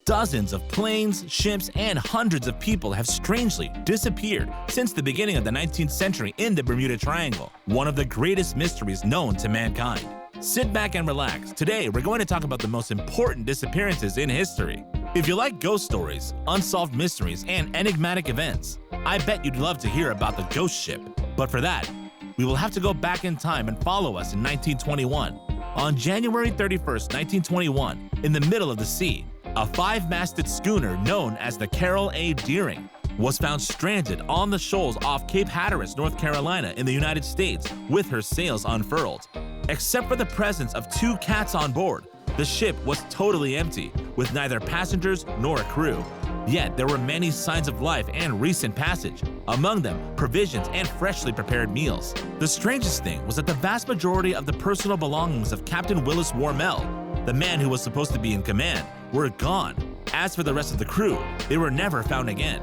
Dozens of planes, ships, and hundreds of people have strangely disappeared since the beginning of the 19th century in the Bermuda Triangle, one of the greatest mysteries known to mankind. Sit back and relax. Today, we're going to talk about the most important disappearances in history. If you like ghost stories, unsolved mysteries, and enigmatic events, I bet you'd love to hear about the ghost ship. But for that, we will have to go back in time and follow us in 1921. On January 31st, 1921, in the middle of the sea, a five-masted schooner known as the Carroll A. Deering was found stranded on the shoals off Cape Hatteras, North Carolina in the United States with her sails unfurled. Except for the presence of two cats on board, the ship was totally empty, with neither passengers nor a crew. Yet there were many signs of life and recent passage, among them provisions and freshly prepared meals. The strangest thing was that the vast majority of the personal belongings of Captain Willis Warmell, the man who was supposed to be in command, were gone. As for the rest of the crew, they were never found again.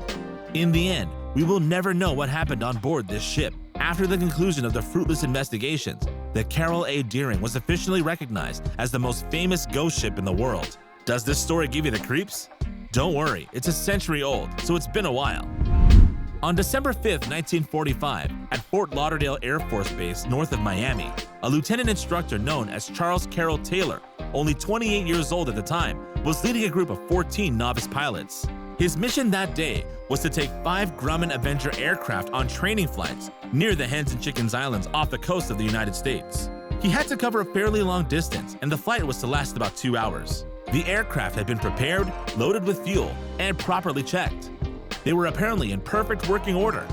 In the end, we will never know what happened on board this ship. After the conclusion of the fruitless investigations, the Carroll A. Deering was officially recognized as the most famous ghost ship in the world. Does this story give you the creeps? Don't worry, it's a century old, so it's been a while. On December 5th, 1945, at Fort Lauderdale Air Force Base north of Miami, a lieutenant instructor known as Charles Carroll Taylor, only 28 years old at the time, was leading a group of 14 novice pilots. His mission that day was to take 5 Grumman Avenger aircraft on training flights near the Hens and Chickens Islands off the coast of the United States. He had to cover a fairly long distance, and the flight was to last about 2 hours. The aircraft had been prepared, loaded with fuel, and properly checked. They were apparently in perfect working order.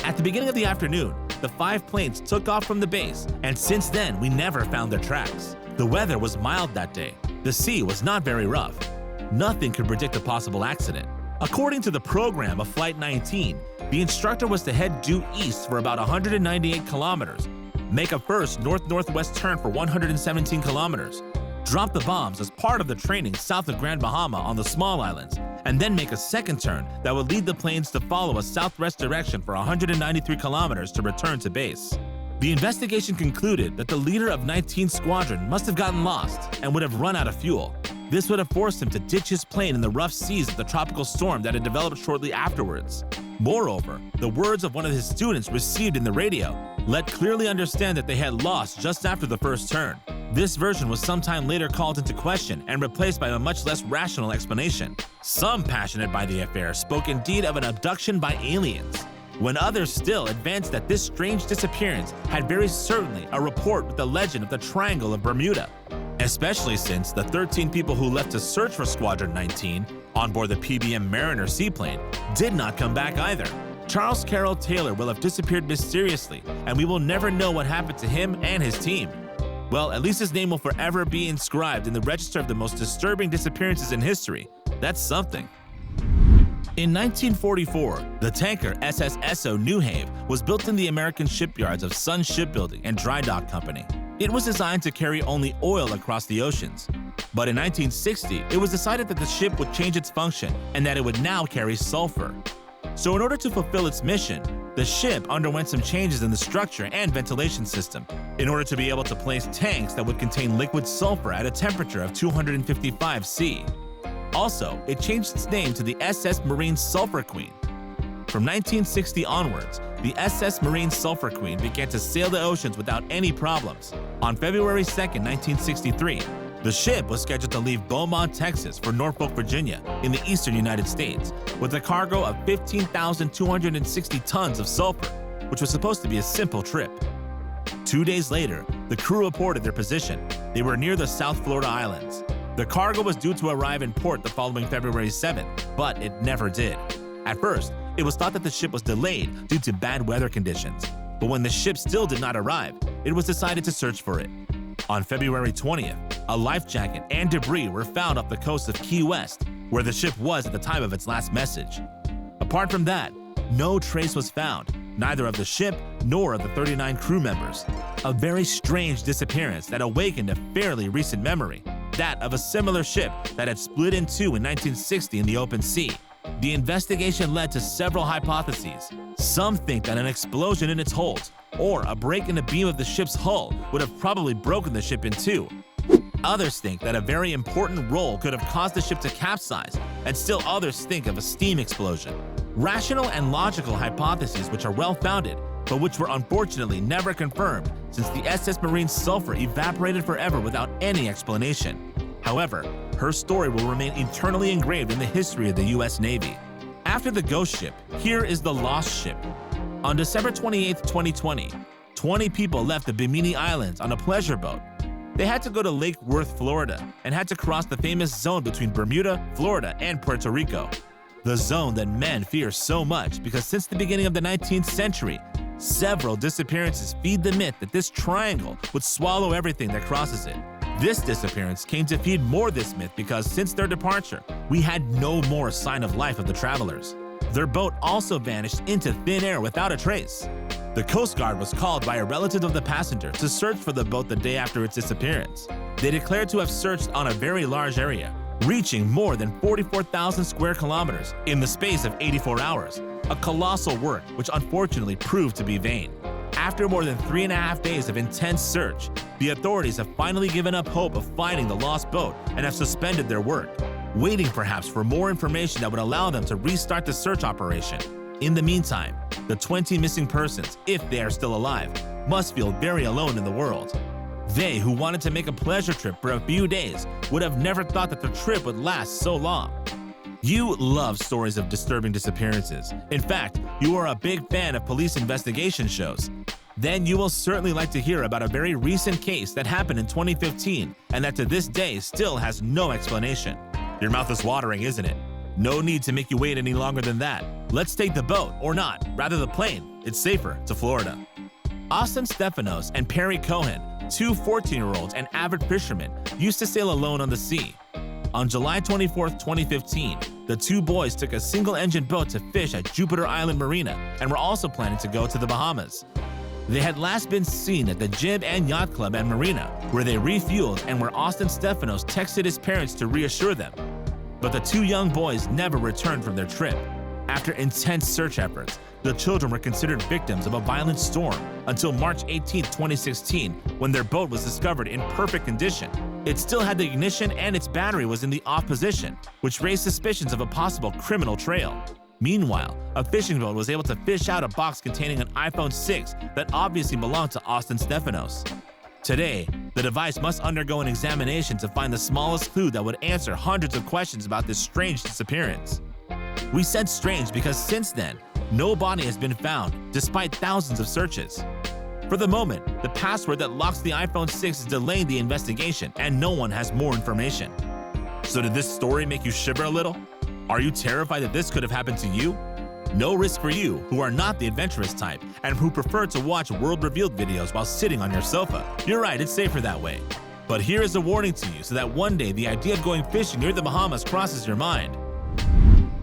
At the beginning of the afternoon, the 5 planes took off from the base, and since then we never found their tracks. The weather was mild that day. The sea was not very rough. Nothing could predict a possible accident. According to the program of Flight 19, the instructor was to head due east for about 198 kilometers, make a first north-northwest turn for 117 kilometers, drop the bombs as part of the training south of Grand Bahama on the small islands, and then make a second turn that would lead the planes to follow a southwest direction for 193 kilometers to return to base. The investigation concluded that the leader of 19th Squadron must have gotten lost and would have run out of fuel. This would have forced him to ditch his plane in the rough seas of the tropical storm that had developed shortly afterwards. Moreover, the words of one of his students received in the radio let clearly understand that they had lost just after the first turn. This version was sometime later called into question and replaced by a much less rational explanation. Some passionate by the affair spoke indeed of an abduction by aliens, when others still advanced that this strange disappearance had very certainly a rapport with the legend of the Triangle of Bermuda, especially since the 13 people who left to search for Squadron 19 on board the PBM Mariner seaplane did not come back either. Charles Carroll Taylor will have disappeared mysteriously, and we will never know what happened to him and his team. Well, at least his name will forever be inscribed in the register of the most disturbing disappearances in history. That's something. In 1944, the tanker SS Esso New Haven was built in the American shipyards of Sun Shipbuilding and Dry Dock Company. It was designed to carry only oil across the oceans. But in 1960, it was decided that the ship would change its function and that it would now carry sulfur. So in order to fulfill its mission, the ship underwent some changes in the structure and ventilation system in order to be able to place tanks that would contain liquid sulfur at a temperature of 255 C. Also, it changed its name to the SS Marine Sulphur Queen. From 1960 onwards, the SS Marine Sulphur Queen began to sail the oceans without any problems. On February 2, 1963, the ship was scheduled to leave Beaumont, Texas for Norfolk, Virginia in the eastern United States with a cargo of 15,260 tons of sulfur, which was supposed to be a simple trip. 2 days later, the crew reported their position. They were near the South Florida Islands. The cargo was due to arrive in port the following February 7th, but it never did. At first, it was thought that the ship was delayed due to bad weather conditions, but when the ship still did not arrive, it was decided to search for it. On February 20th, a life jacket and debris were found off the coast of Key West, where the ship was at the time of its last message. Apart from that, no trace was found, neither of the ship nor of the 39 crew members. A very strange disappearance that awakened a fairly recent memory, that of a similar ship that had split in two in 1960 in the open sea. The investigation led to several hypotheses. Some think that an explosion in its hold or a break in the beam of the ship's hull would have probably broken the ship in two. Others think that a very important role could have caused the ship to capsize, and still others think of a steam explosion. Rational and logical hypotheses which are well-founded, but which were unfortunately never confirmed since the SS Marine's sulfur evaporated forever without any explanation. However, her story will remain eternally engraved in the history of the US Navy. After the ghost ship, here is the lost ship. On December 28, 2020, 20 people left the Bimini Islands on a pleasure boat. They had to go to Lake Worth, Florida, and had to cross the famous zone between Bermuda, Florida, and Puerto Rico. The zone that men fear so much because since the beginning of the 19th century, several disappearances feed the myth that this triangle would swallow everything that crosses it. This disappearance came to feed more this myth because since their departure, we had no more sign of life of the travelers. Their boat also vanished into thin air without a trace. The Coast Guard was called by a relative of the passenger to search for the boat the day after its disappearance. They declared to have searched on a very large area, reaching more than 44,000 square kilometers in the space of 84 hours, a colossal work which unfortunately proved to be vain. After more than 3.5 days of intense search, the authorities have finally given up hope of finding the lost boat and have suspended their work, waiting perhaps for more information that would allow them to restart the search operation. In the meantime, the 20 missing persons, if they are still alive, must feel very alone in the world. They who wanted to make a pleasure trip for a few days would have never thought that the trip would last so long. You love stories of disturbing disappearances. In fact, you are a big fan of police investigation shows. Then you will certainly like to hear about a very recent case that happened in 2015 and that to this day still has no explanation. Your mouth is watering, isn't it? No need to make you wait any longer than that. Let's take the boat, or not, rather the plane. It's safer, to Florida. Austin Stephanos and Perry Cohen, two 14-year-olds and avid fishermen, used to sail alone on the sea. On July 24, 2015, the two boys took a single-engine boat to fish at Jupiter Island Marina and were also planning to go to the Bahamas. They had last been seen at the Jib and Yacht Club and Marina, where they refueled and where Austin Stephanos texted his parents to reassure them. But the two young boys never returned from their trip. After intense search efforts, the children were considered victims of a violent storm until March 18, 2016, when their boat was discovered in perfect condition. It still had the ignition and its battery was in the off position, which raised suspicions of a possible criminal trail. Meanwhile, a fishing boat was able to fish out a box containing an iPhone 6 that obviously belonged to Austin Stephanos. Today, the device must undergo an examination to find the smallest clue that would answer hundreds of questions about this strange disappearance. We said strange because since then, no body has been found, despite thousands of searches. For the moment, the password that locks the iPhone 6 is delaying the investigation, and no one has more information. So did this story make you shiver a little? Are you terrified that this could have happened to you? No risk for you who are not the adventurous type and who prefer to watch world revealed videos while sitting on your sofa. You're right, it's safer that way. But here is a warning to you so that one day the idea of going fishing near the Bahamas crosses your mind.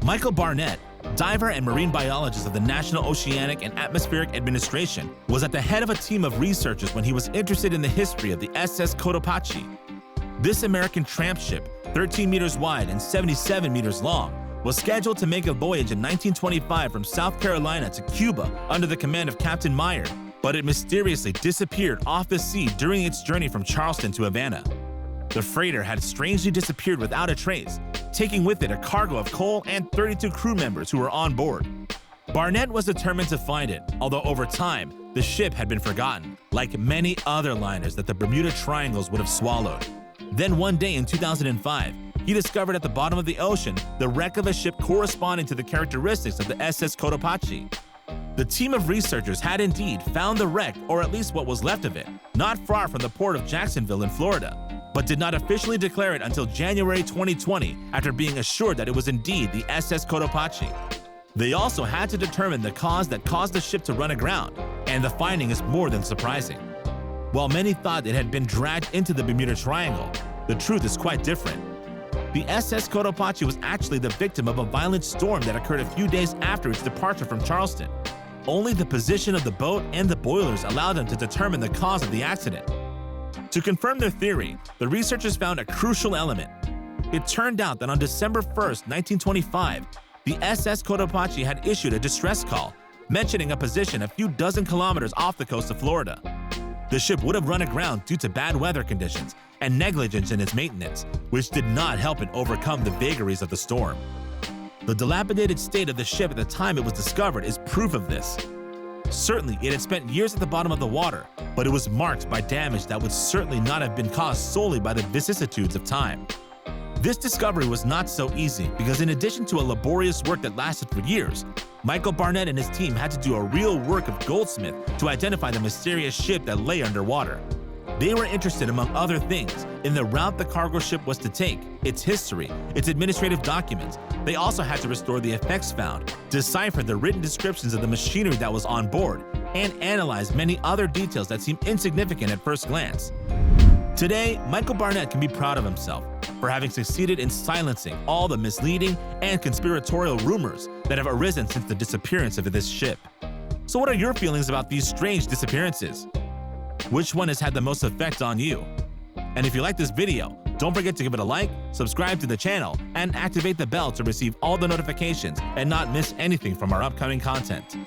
Michael Barnett, diver and marine biologist of the National Oceanic and Atmospheric Administration, was at the head of a team of researchers when he was interested in the history of the SS Cotopaxi. This American tramp ship, 13 meters wide and 77 meters long, was scheduled to make a voyage in 1925 from South Carolina to Cuba under the command of Captain Meyer, but it mysteriously disappeared off the sea during its journey from Charleston to Havana. The freighter had strangely disappeared without a trace, taking with it a cargo of coal and 32 crew members who were on board. Barnett was determined to find it, although over time, the ship had been forgotten, like many other liners that the Bermuda Triangles would have swallowed. Then one day in 2005, he discovered at the bottom of the ocean the wreck of a ship corresponding to the characteristics of the SS Cotopaxi. The team of researchers had indeed found the wreck, or at least what was left of it, not far from the port of Jacksonville in Florida, but did not officially declare it until January 2020 after being assured that it was indeed the SS Cotopaxi. They also had to determine the cause that caused the ship to run aground, and the finding is more than surprising. While many thought it had been dragged into the Bermuda Triangle, the truth is quite different. The SS Cotopaxi was actually the victim of a violent storm that occurred a few days after its departure from Charleston. Only the position of the boat and the boilers allowed them to determine the cause of the accident. To confirm their theory, the researchers found a crucial element. It turned out that on December 1, 1925, the SS Cotopaxi had issued a distress call, mentioning a position a few dozen kilometers off the coast of Florida. The ship would have run aground due to bad weather conditions, and negligence in its maintenance, which did not help it overcome the vagaries of the storm. The dilapidated state of the ship at the time it was discovered is proof of this. Certainly, it had spent years at the bottom of the water, but it was marked by damage that would certainly not have been caused solely by the vicissitudes of time. This discovery was not so easy because in addition to a laborious work that lasted for years, Michael Barnett and his team had to do a real work of goldsmith to identify the mysterious ship that lay underwater. They were interested, among other things, in the route the cargo ship was to take, its history, its administrative documents. They also had to restore the effects found, decipher the written descriptions of the machinery that was on board, and analyze many other details that seem insignificant at first glance. Today, Michael Barnett can be proud of himself for having succeeded in silencing all the misleading and conspiratorial rumors that have arisen since the disappearance of this ship. So what are your feelings about these strange disappearances? Which one has had the most effect on you? And if you like this video, don't forget to give it a like, subscribe to the channel, and activate the bell to receive all the notifications and not miss anything from our upcoming content.